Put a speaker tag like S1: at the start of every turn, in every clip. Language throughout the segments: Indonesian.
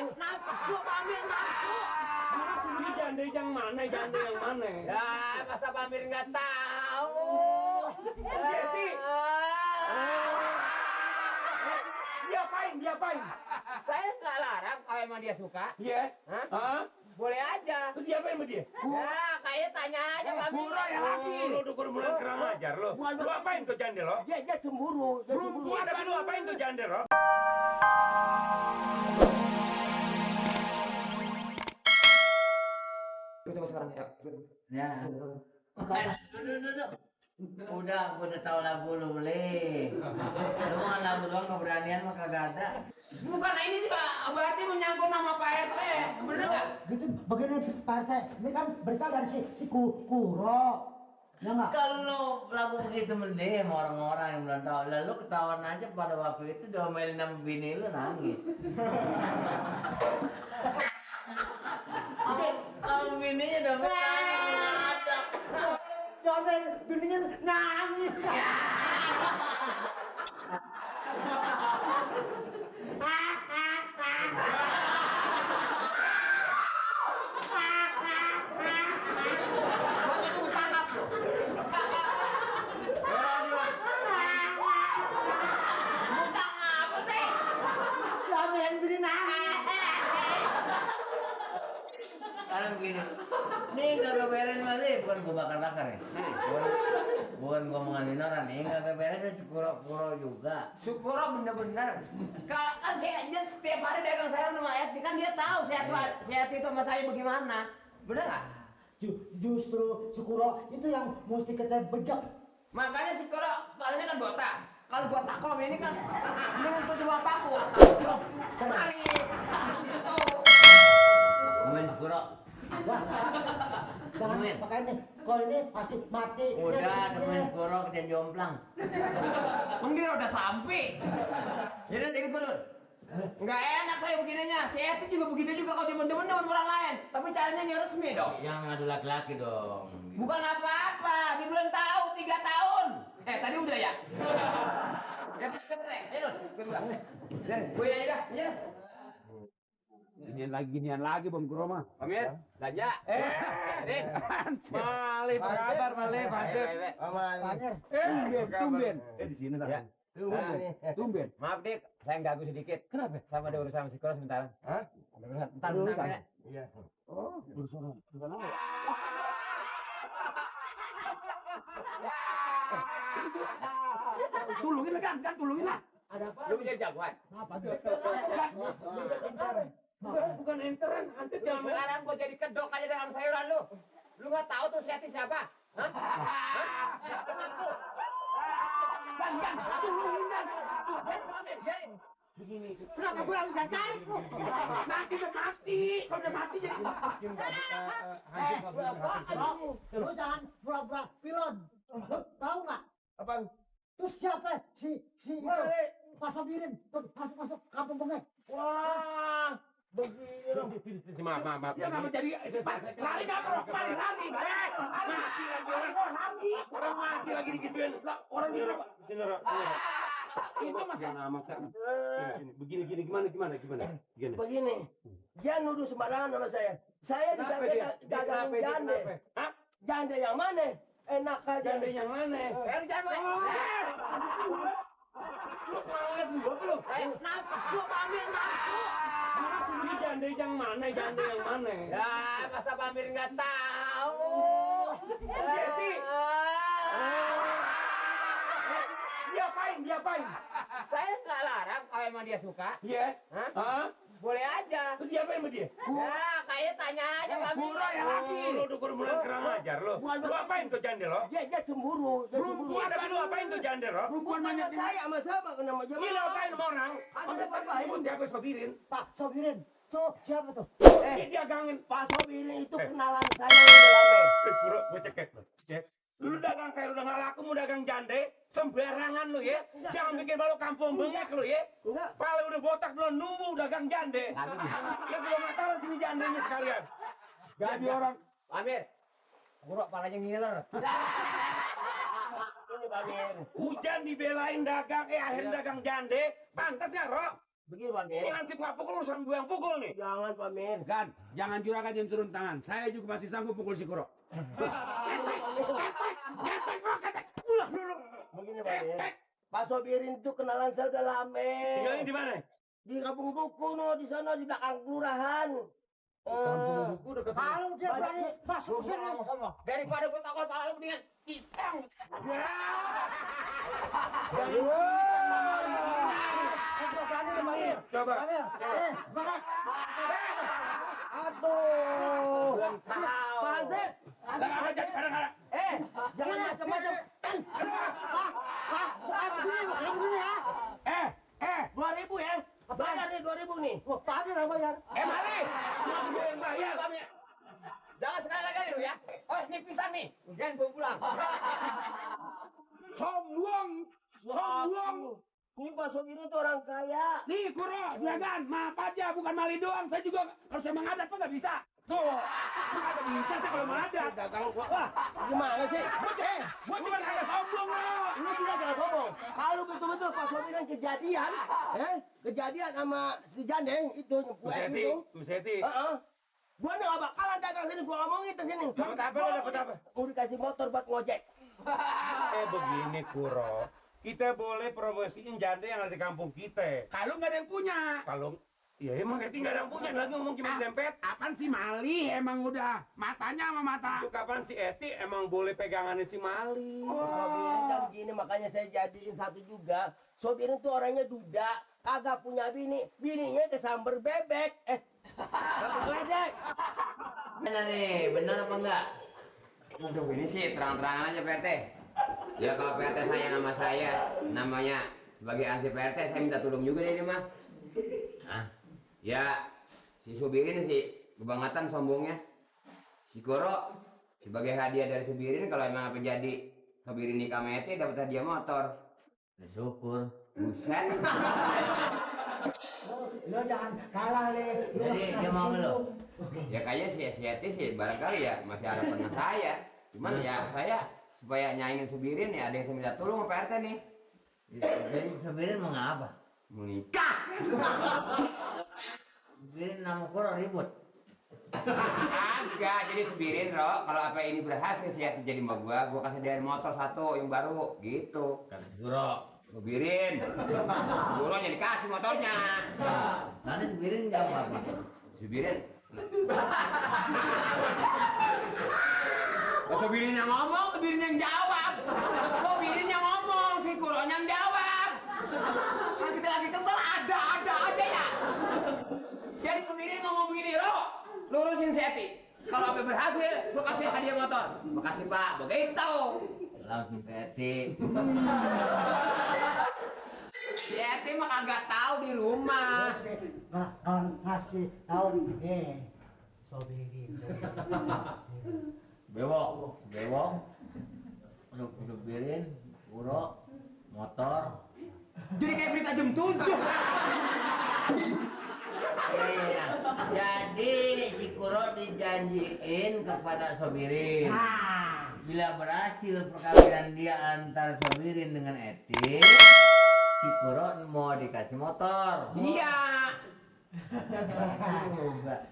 S1: Nafsu, Pamir, nafsu.
S2: Ini jande yang mana?
S1: Ya, masa Pamir nggak tahu?
S2: Jadi, diapain?
S1: Saya nggak larang kalau emang dia suka.
S2: Iya.
S1: Hah? Boleh aja.
S2: Terus diapain sama dia?
S1: Ya, kayak tanya aja Pamir.
S2: Murah ya lagi. Lo udah mulai kurang ajar lo. Lu apain tuh jande lo?
S3: Dia cemburu.
S2: Iya, tapi lu apain tuh jande lo?
S1: Kita sekarang ya.
S4: Ya. Duduk. Udah, gua udah tahu lagu lu beli. Lu mah lagu doang keberanian mah kagak ada.
S1: Bukan, ini juga berarti menyangkut nama Pak RT. Bener nggak?
S3: Gitu bagaimana Pak RT? Ini kan berita dari si Kuro. Ya enggak?
S4: Kalau lagu begitu mending sama orang-orang yang belum tahu. Lalu ketahuan aja pada waktu itu diomelin sama bini lu nangis. Kalau bininya diomelin nangis.
S3: Jomen bininya nangis. Jomen bini nangis.
S4: Karena begini, nih kagak beres Mali, bukan gua bakar-bakar ya. Bukan gua ngomongin orang, nih kagak beres Syukuro juga.
S1: Syukuro bener-bener. Kan saya aja setiap hari dagang sayur sama Eti, kan dia tahu sehat itu sama saya bagaimana. Bener nggak?
S3: Justru Syukuro itu yang mesti kita bejek.
S1: Makanya Syukuro palanya kan botak. Kalau botak kalau ini kan mendingan tuh cuma paku. Tarik. Tuh.
S4: Ngomongin Syukuro.
S3: Jangan
S4: Ngomongin.
S3: pakai ini. Kalau ini pasti mati.
S4: Udah, temen Syukuro kesian jomplang.
S1: Mungkin udah sampai. Jadi dikit dulu. Nggak enak saya begininya. Si Eti juga begitu juga kalau demen-demen dengan orang lain. Tapi caranya yang resmi dong.
S4: Yang ngadu laki-laki dong.
S1: Bukan apa-apa. Dia belum tahu 3 tahun. Tadi udah ya. Gue aja dah. Ya.
S2: Ginian lagi Bang Kuro mah.
S1: Pamir, belanja. Rin.
S2: Mali, apa kabar Mali?
S3: Panjer.
S2: Tumben. Di sini
S1: Ya.
S2: Tumben.
S1: Maaf Dik, saya ganggu sedikit. Kenapa? Sama ada urusan sama si Kuro sebentar.
S2: Hah?
S1: Urusan. Ntar
S2: Urusan?
S1: bentar,
S2: Iya. Oh, urusan apa? Tulungin lah kan tulungin lah.
S3: Ada apa?
S1: Lu jadi jagoan.
S3: Apa?
S2: Bukan enteran, nanti jangan
S1: Sekarang gua jadi kedok aja dengan sayuran lu. Lu nggak tahu tuh si Eti siapa? Hah?
S2: Kan, tulungin kan.
S3: Begini. Kenapa gue harus cari?
S2: Mati. Kalau udah mati jadi
S3: Lu jangan pura-pura pilon. Lu tahu nggak?
S2: Apaan?
S3: Terus siapa? Si itu. Pak Sobirin. Masuk kampung bengek.
S2: Wah, begini. Maaf. Ya nggak menjadi lari nggak bro, lari. Mati lagi orang mati lagi digituin. Orang ini sini. Itu masih nama kan. Begini gimana?
S5: Begini, dia nuduh sembarangan sama saya. Saya disangka dagangin jande.
S2: Hah?
S5: Jande yang mana? Enak aja.
S2: Jande yang mana?
S1: Jangan
S2: Lu kaget gua belum?
S1: nafsu, Pamir, nafsu.
S2: Ini jande yang mana?
S1: Ya, masa Pamir nggak tahu?
S2: Jadi, diapain?
S1: Saya nggak larang kalau emang dia suka.
S2: Iya.
S1: Hah? Boleh aja.
S2: Terus diapain sama dia?
S1: Ya, kayak tanya aja Pamir.
S2: Murah ya lagi. Lu udah mulai kurang ajar lo. Lu apain tuh jande lo?
S5: Dia cemburu.
S2: Iya, tapi lu apain tuh jande lo?
S5: Bukan saya sama siapa kenapa
S2: Iya, lu
S5: jemburu?
S2: apain sama orang?
S5: Ada apa?
S2: Siapa Sobirin?
S3: Pak Sobirin. Tuh siapa tuh?
S2: Dia dagangin.
S5: Pak Sobirin itu kenalan saya udah lama.
S2: Bro, gue cek. Lu dagang saya udah nggak laku, mau dagang jande, sembarangan lu ya. Jangan bikin baru kampung bengek lu ya.
S5: Enggak.
S2: Pala udah botak belum nunggu dagang jande. Ya belum nggak taruh sini jandenya sekalian. Jadi orang.
S1: Pamir, buruk palanya ngiler.
S5: Ini Pamir.
S2: Hujan dibelain dagang, akhirnya dagang jande. Pantas ya, Rok?
S5: Begini Pak Mir.
S2: Ini hansip nggak pukul urusan gue yang pukul nih.
S5: Jangan Pak Mir.
S6: Gan, jangan juragan yang turun tangan. Saya juga masih sanggup pukul si Kuro.
S5: Begini Pak Mir. Pak Sobirin itu kenalan saya udah lama.
S2: Tinggalnya di mana?
S5: Di Kampung Duku no, di sana di belakang kelurahan.
S3: Kalau dia berani masuk ke sini,
S1: Daripada gue takut kalau mendingan pisang.
S2: Coba.
S5: Aduh. Pak Hansip.
S2: Jangan jadi kadang-kadang.
S5: Jangan macam-macam.
S3: bukan begini ya.
S5: 2.000 ya. Bayar nih 2.000 nih.
S3: Wah, Pak Amir yang bayar.
S2: Mali. Gue yang bayar.
S1: Jangan sekali lagi lu ya. Oh, ini pisang nih. Jangan gue pulang.
S2: Sombong.
S5: Ini Pak Sobirin itu orang kaya.
S6: Nih Kuro, juragan, maaf aja, bukan Mali doang. Saya juga kalau saya menghadap kok nggak bisa. Tuh, nggak bisa saya kalau menghadap.
S5: Dagang wah, gimana sih?
S6: Gua cuma kagak sombong loh.
S5: Lu juga jangan sombong. Kalau betul-betul Pak Sobirin kejadian sama si Jande itu
S2: Meseti.
S5: Gua nggak bakalan dagang sini, gua ngomongin ke sini.
S2: Dapat apa lo, dapat apa?
S5: Mau dikasih motor buat ngojek.
S2: Begini Kuro. Kita boleh promosiin janda yang ada di kampung kita.
S6: Kalau nggak ada yang punya.
S2: Kalau ya emang Eti nggak ada yang punya lagi ngomong cuma dempet.
S6: Apaan si Mali emang udah matanya sama mata.
S2: Itu kapan si Eti emang boleh pegangannya si Mali?
S5: Sobirin kan gini, makanya saya jadiin satu juga. Sobirin tuh orangnya duda, kagak punya bininya kesamber bebek. Sampai geledek.
S4: Bener nih, bener apa enggak? Untuk ini sih terang-terangan aja PRT. Ya kalau PRT sayang sama saya, namanya sebagai ansip PRT, saya minta tolong juga deh ini mah. Nah, ya si Subirin sih kebangetan sombongnya. Si Kuro sebagai hadiah dari Subirin kalau emang apa jadi Subirin nikah sama Eti dapat hadiah motor. Syukur. Buset.
S3: Lo jangan kalah Le.
S4: Jadi dia mau lo. Ya kayaknya si Eti sih barangkali ya masih ada pernah saya. Cuman ya saya supaya nyaingin Subirin ya ada yang saya minta tolong sama PRT nih.
S1: Jadi Subirin mau ngapa?
S4: Mau nikah.
S1: Subirin nama Kuro ribut.
S4: Enggak, jadi Subirin Ro, kalau apa ini berhasil si Eti jadi mbak gua kasih dia motor satu yang baru gitu.
S1: Kata Kuro.
S4: Subirin, gurunya dikasih motornya.
S1: Nanti Subirin jawab apa?
S4: Subirin. Subirin yang ngomong, Subirin yang jawab. Subirin yang ngomong, si Kuronya yang jawab. Kan kita lagi kesel, ada aja ya. Jadi Subirin ngomong begini, Ro, lurusin si Eti. Kalau apa berhasil, gua kasih hadiah motor. Makasih Pak, begitu.
S1: Langsung Eti.
S4: Si Eti mah kagak tahu di rumah.
S3: Ngasih tahu Sobirin.
S1: Bewok. Subirin, Kuro, motor.
S4: Jadi kayak berita jam 7.
S1: Iya. Jadi si Kuro dijanjiin kepada Sobirin. Bila berhasil perkawinan dia antara Sobirin dengan Eti, si Kuro mau dikasih motor.
S4: Iya.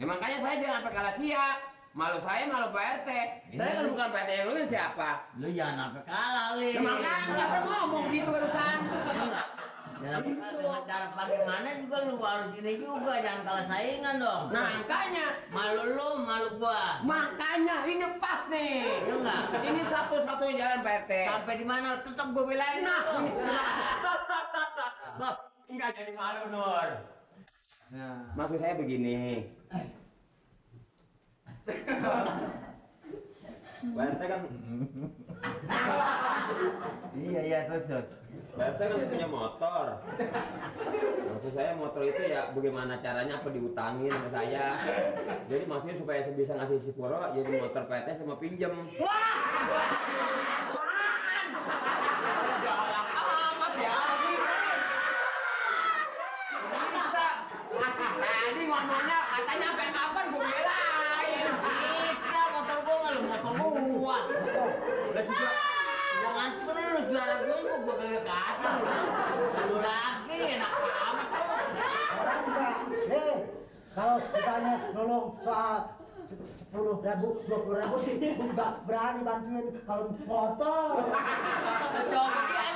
S4: Ya makanya saya jangan sampai kalah siap. Malu saya, malu Pak RT. Saya kan bukan Pak RT yang dulu siapa?
S1: Lu jangan sampai kalah, Li.
S4: Ya makanya nggak pernah ngomong gitu barusan.
S1: Enggak. Jangan sampai dengan cara bagaimana juga lu harus ini juga, jangan kalah saingan dong.
S4: Nah makanya.
S1: Malu lu, malu gua.
S4: Makanya ini pas nih.
S1: Iya enggak?
S4: Ini satu-satunya jalan Pak RT.
S1: Sampai di mana tetap gua belain
S4: Nah,
S1: lu.
S4: Loh, enggak jadi malu Nur.
S1: Nah.
S4: Maksud saya begini. Pak RT kan
S1: Iya terus.
S4: Pak RT kan punya motor. Maksud saya motor itu ya bagaimana caranya apa diutangin sama saya. Jadi maksudnya supaya saya bisa ngasih si Puro jadi motor Pak RT sama pinjem. Galak amat ya. Bisa. Tadi ngomongnya katanya sampai kapan gue belain.
S1: Bisa motor gua nggak lu motor gua. Gak suka. Jangan terus juara gua kagak kasih. Lalu lagi enak amat lu.
S3: Kalau misalnya nolong soal 10.000, 20.000 sih, nggak berani bantuin kalau motor.
S1: Coba dia